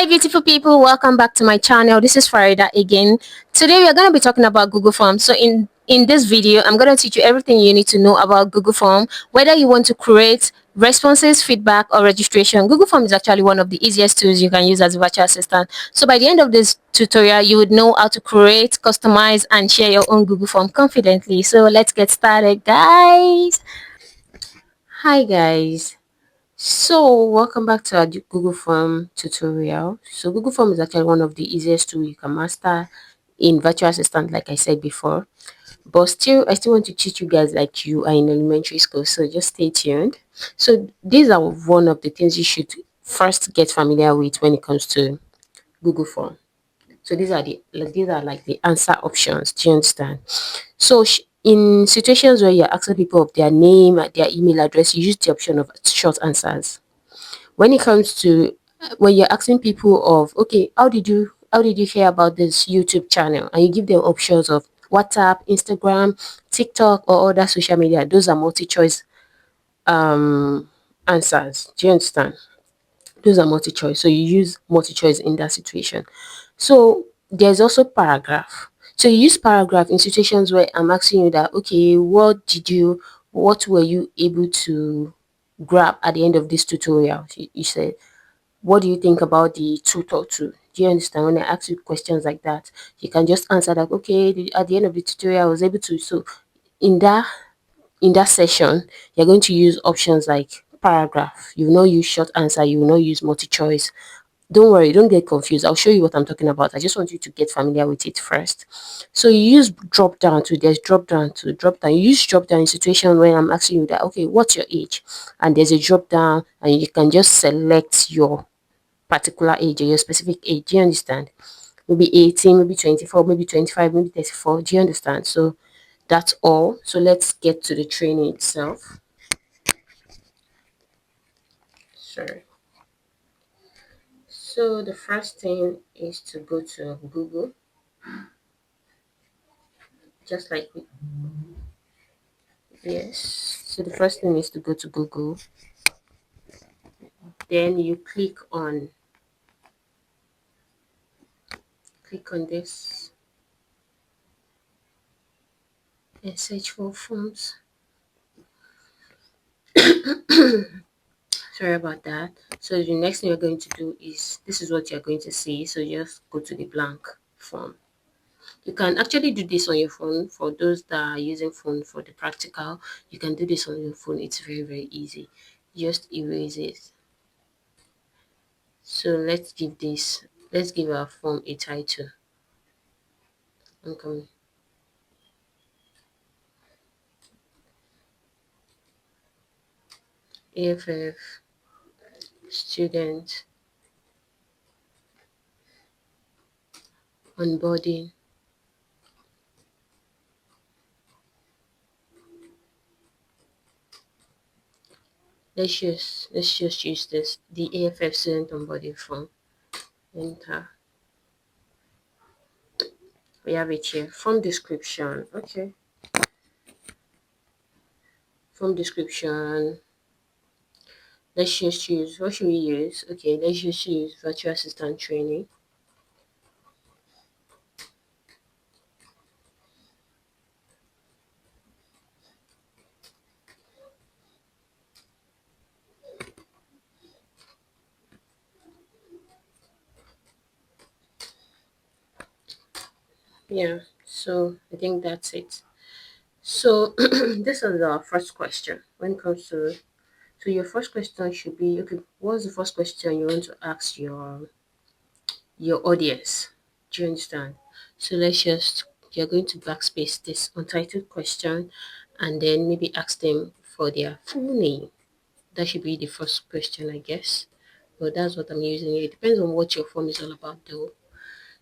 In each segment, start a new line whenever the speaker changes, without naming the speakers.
Beautiful people, welcome back to my channel. This is Farida again. Today we are going to be talking about Google Forms. So in this video, I'm going to teach you everything you need to know about Google Form, whether you want to create responses, feedback, or registration. Google Form is actually one of the easiest tools you can use as a virtual assistant. So by the end of this tutorial, you would know how to create, customize, and share your own Google Form confidently. So let's get started, guys. Hi guys. So welcome back to our Google Form tutorial. So Google Form is actually one of the easiest tools you can master in virtual assistant, like I said before. But still, I still want to teach you guys like you are in elementary school. So just stay tuned. So these are one of the things you should first get familiar with when it comes to Google Form. So these are like the answer options. Do you understand? So in situations where you're asking people of their name, their email address, you use the option of short answers. When it comes to when you're asking people of, okay, how did you hear about this YouTube channel, and you give them options of WhatsApp, Instagram, TikTok, or other social media, those are multi-choice answers. Do you understand? Those are multi-choice, so you use multi-choice in that situation. So there's also paragraph. So you use paragraph in situations where I'm asking you that, okay, what were you able to grab at the end of this tutorial? You said, what do you think about the tutor tool? Do you understand? When I ask you questions like that, you can just answer that, okay, at the end of the tutorial I was able to. So in that session, you're going to use options like paragraph. You will not use short answer, you will not use multi-choice. Don't worry, don't get confused. I'll show you what I'm talking about. I just want you to get familiar with it first. So you use drop down to there's drop down. You use drop down in situation when I'm asking you that, okay, what's your age? And there's a drop down and you can just select your particular age or your specific age. Do you understand? Maybe 18, maybe 24, maybe 25, maybe 34. Do you understand? So that's all. So let's get to the training itself. Sorry. So the first thing is to go to Google, just like we, yes. So the first thing is to go to Google. Then you click on this and search for forms. Sorry about that. So the next thing you're going to do is, this is what you're going to see. So just go to the blank form. You can actually do this on your phone. For those that are using phone for the practical, you can do this on your phone. It's very, very easy. Just erase it. So let's give our form a title. Okay. AFF student onboarding. Let's just use this, the AFF student onboarding form. Enter. We have it here. Form description. Okay. Form description. Let's just use, what should we use? Okay, let's just use virtual assistant training. Yeah, so I think that's it. So this is our first question. When it comes to, so your first question should be, okay, what's the first question you want to ask your audience? Do you understand? So you're going to backspace this untitled question and then maybe ask them for their full name. That should be the first question, I guess. But that's what I'm using. It depends on what your form is all about though.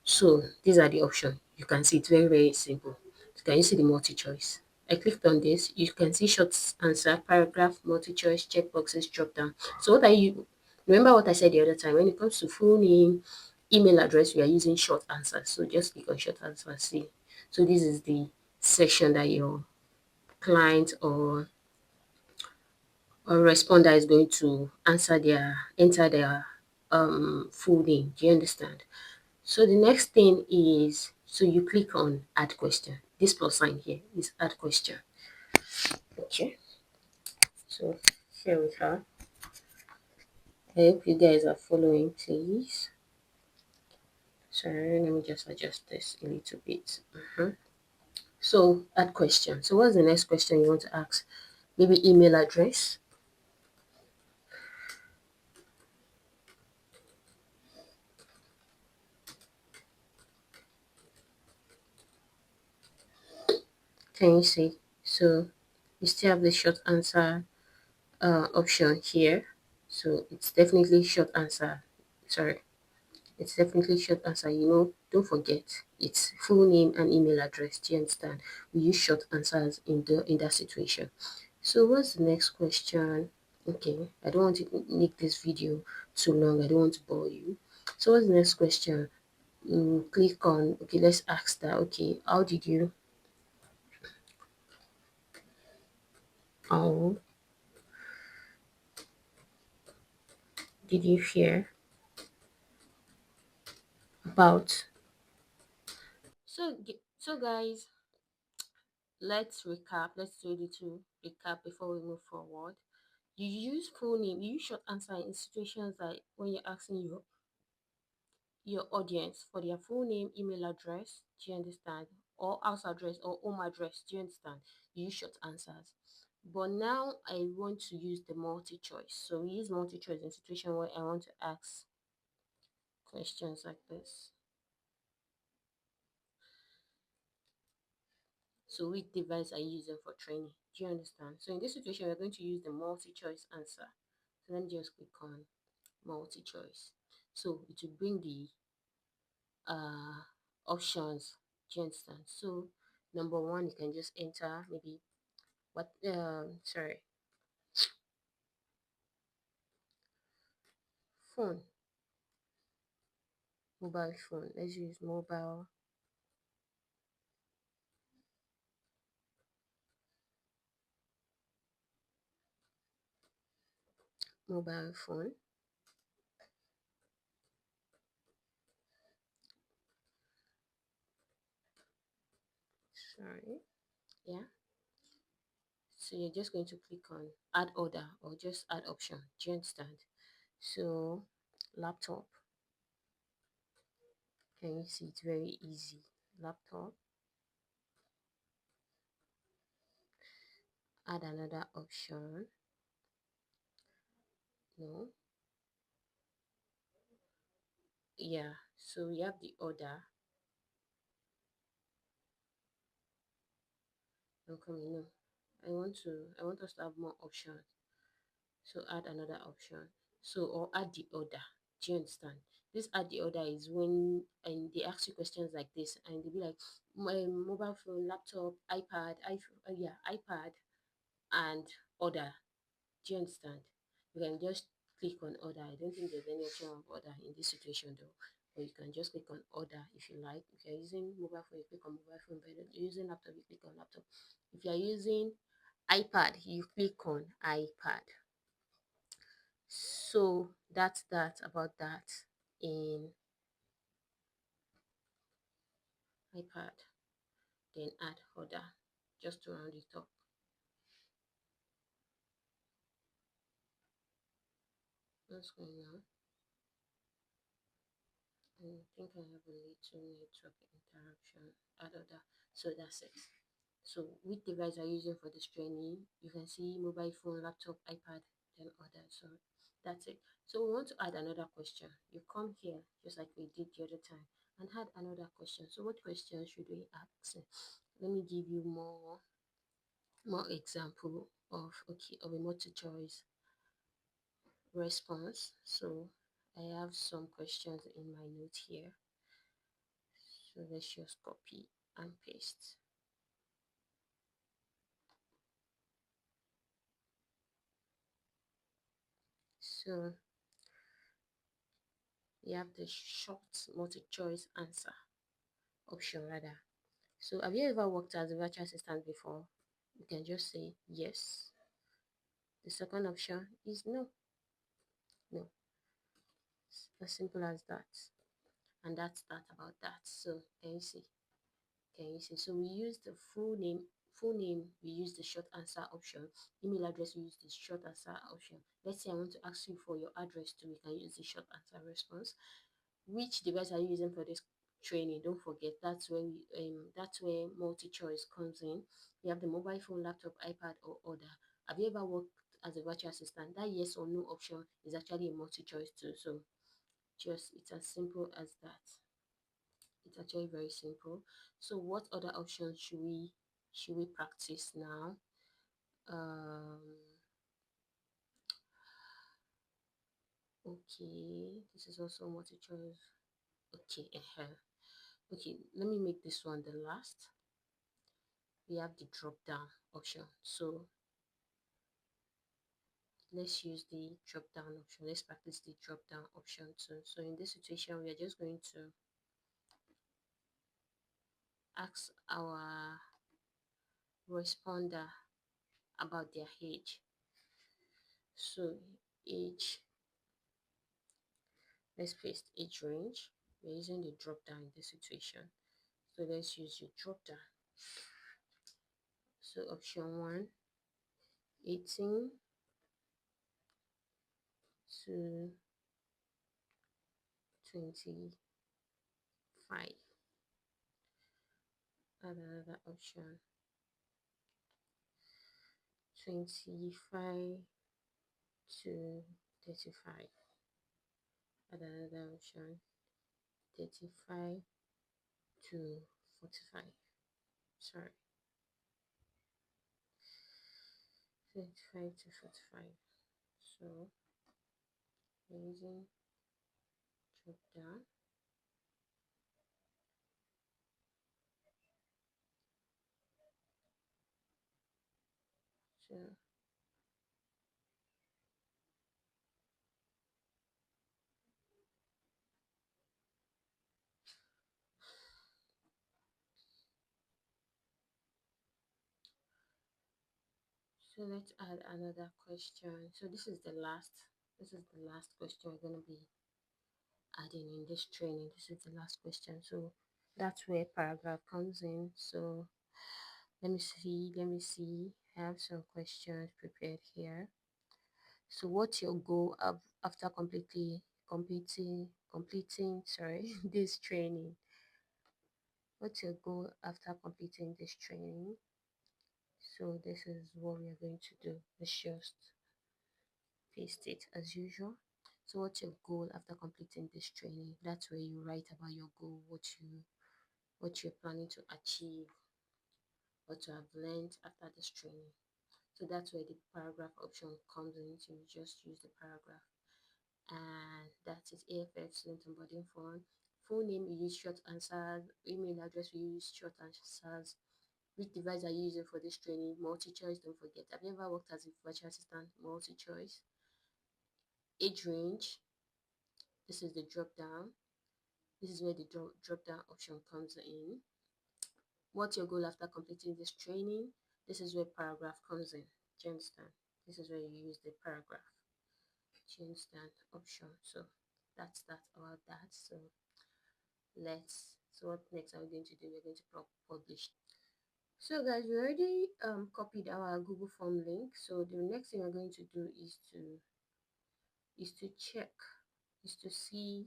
So these are the options. You can see it's very, very simple. Can you see the multi-choice? I clicked on this. You can see short answer, paragraph, multi-choice, checkboxes, drop down. So what are you, remember what I said the other time? When it comes to full name, email address, we are using short answers. So just click on short answer, see. So this is the section that your client or responder is going to enter their full name. Do you understand? So the next thing is, so you click on add question. This plus sign here is add question. Okay, so here we are. I hope you guys are following, please. Sorry, let me just adjust this a little bit. So add question. So what's the next question you want to ask? Maybe email address. Can you see? So you still have the short answer option here. So it's definitely short answer. Sorry, it's definitely short answer. Don't forget it's full name and email address. Do you understand? We use short answers in that situation. So what's the next question? Okay, I don't want to make this video too long. I don't want to bore you. So what's the next question? You click on, okay, let's ask that. Okay, how did you hear about? So guys, let's recap. Let's do a little recap before we move forward. You use full name, you use short answer in situations like when you're asking your audience for their full name, email address, do you understand? Or house address or home address, do you understand? You use short answers. But now I want to use the multi-choice. So we use multi-choice in situation where I want to ask questions like this. So which device are you using for training? Do you understand? So in this situation, we're going to use the multi-choice answer. So let me just click on multi-choice. So it will bring the uh options. Do you understand? So number one, you can just enter maybe phone, mobile phone. Let's use mobile phone. Sorry. Yeah. So you're just going to click on add order or just add option. Do you understand? So laptop. Can you see it's very easy? Laptop. Add another option. No. Yeah. So we have the order. I'm coming. No. I want us to have more options. So add another option. So or add the order. Do you understand? This add the order is when and they ask you questions like this and they'll be like my mobile phone, laptop, iPad, iPad and order. Do you understand? You can just click on order. I don't think there's any option of order in this situation though. But you can just click on order if you like. If you're using mobile phone, you click on mobile phone. But if you're using laptop, you click on laptop. If you're using iPad, you click on iPad. So that's that about that in iPad. Then add order just to round it up. What's going on? I think I have a little network interruption. Add order. So that's it. So which device are you using for this training? You can see mobile phone, laptop, iPad, then order. So that's it. So we want to add another question. You come here just like we did the other time and add another question. So what question should we ask? Let me give you more example of a multi-choice response. So I have some questions in my note here. So let's just copy and paste. So you have the short multi-choice answer option rather. So have you ever worked as a virtual assistant before? You can just say yes. The second option is no. No. As simple as that. And that's that about that. So can you see? Can you see? So we use the full name, we use the short answer option. Email address, we use the short answer option. Let's say I want to ask you for your address too, we can use the short answer response. Which device are you using for this training? Don't forget, that's where multi-choice comes in. You have the mobile phone, laptop, iPad, or other. Have you ever worked as a virtual assistant? That yes or no option is actually a multi-choice too. So just it's as simple as that. It's actually very simple. So what other options should we practice now? um okay, this is also multi-choice. Okay, okay, let me make this one the last. We have the drop down option, so let's use the drop down option. Let's practice the drop down option too. So in this situation, we are just going to ask our responder about their age. So age, let's paste age range. We're using the drop down in this situation, so let's use your drop down. So option 1, 18 to 25. Add another option, 25 to 35. Add another option, 35 to 45. Sorry, 35 to 45. So using drop down. So let's add another question. So this is the last question we're going to be adding in this training. This is the last question. So that's where paragraph comes in. So let me see. I have some questions prepared here. So what's your goal after completing this training? What's your goal after completing this training? So this is what we are going to do. Let's just paste it as usual. So what's your goal after completing this training? That's where you write about your goal, what you're planning to achieve, what you have learned after this training. So that's where the paragraph option comes in. So you just use the paragraph. And that's it. AFF student onboarding form. Full name, you use short answers. Email address, we use short answers. Which device are you using for this training? Multi-choice, don't forget. Have you ever worked as a virtual assistant? Multi-choice. Age range, this is the drop down. This is where the drop down option comes in. What's your goal after completing this training? This is where paragraph comes in. Do you understand? This is where you use the paragraph. Do you understand? Option. So that's that about that. So what next are we going to do? We're going to publish. So guys, we already copied our Google form link. So the next thing we're going to do is to check, is to see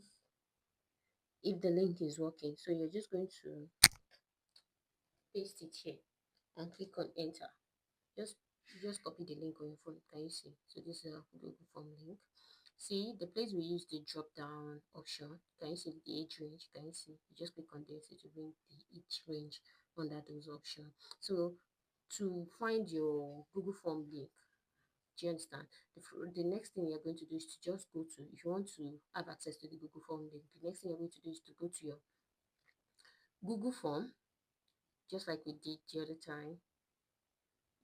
if the link is working. So you're just going to paste it here and click on enter. Just copy the link on your phone. Can you see? So this is a Google form link. See the place we use the drop down option. Can you see the age range? Can you see? You just click on this to bring the age range under those options. So to find your Google form link, do you understand? The next thing you're going to do is to just go to, if you want to have access to the Google form link, the next thing you're going to do is to go to your Google form, just like we did the other time.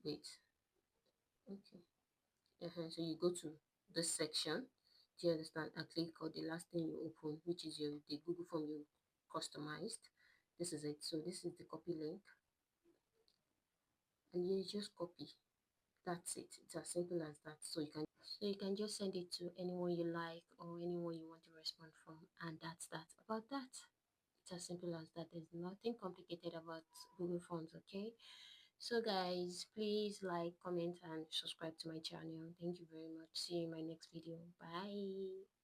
Wait, okay. So you go to this section, do you understand, and click on the last thing you open, which is the Google form you customized. This is it. So this is the copy link, and you just copy. That's it. It's as simple as that. So you can just send it to anyone you like or anyone you want to respond from, and that's that about that. It's as simple as that. There's nothing complicated about Google Forms, okay? So guys, please like, comment, and subscribe to my channel. Thank you very much. See you in my next video. Bye.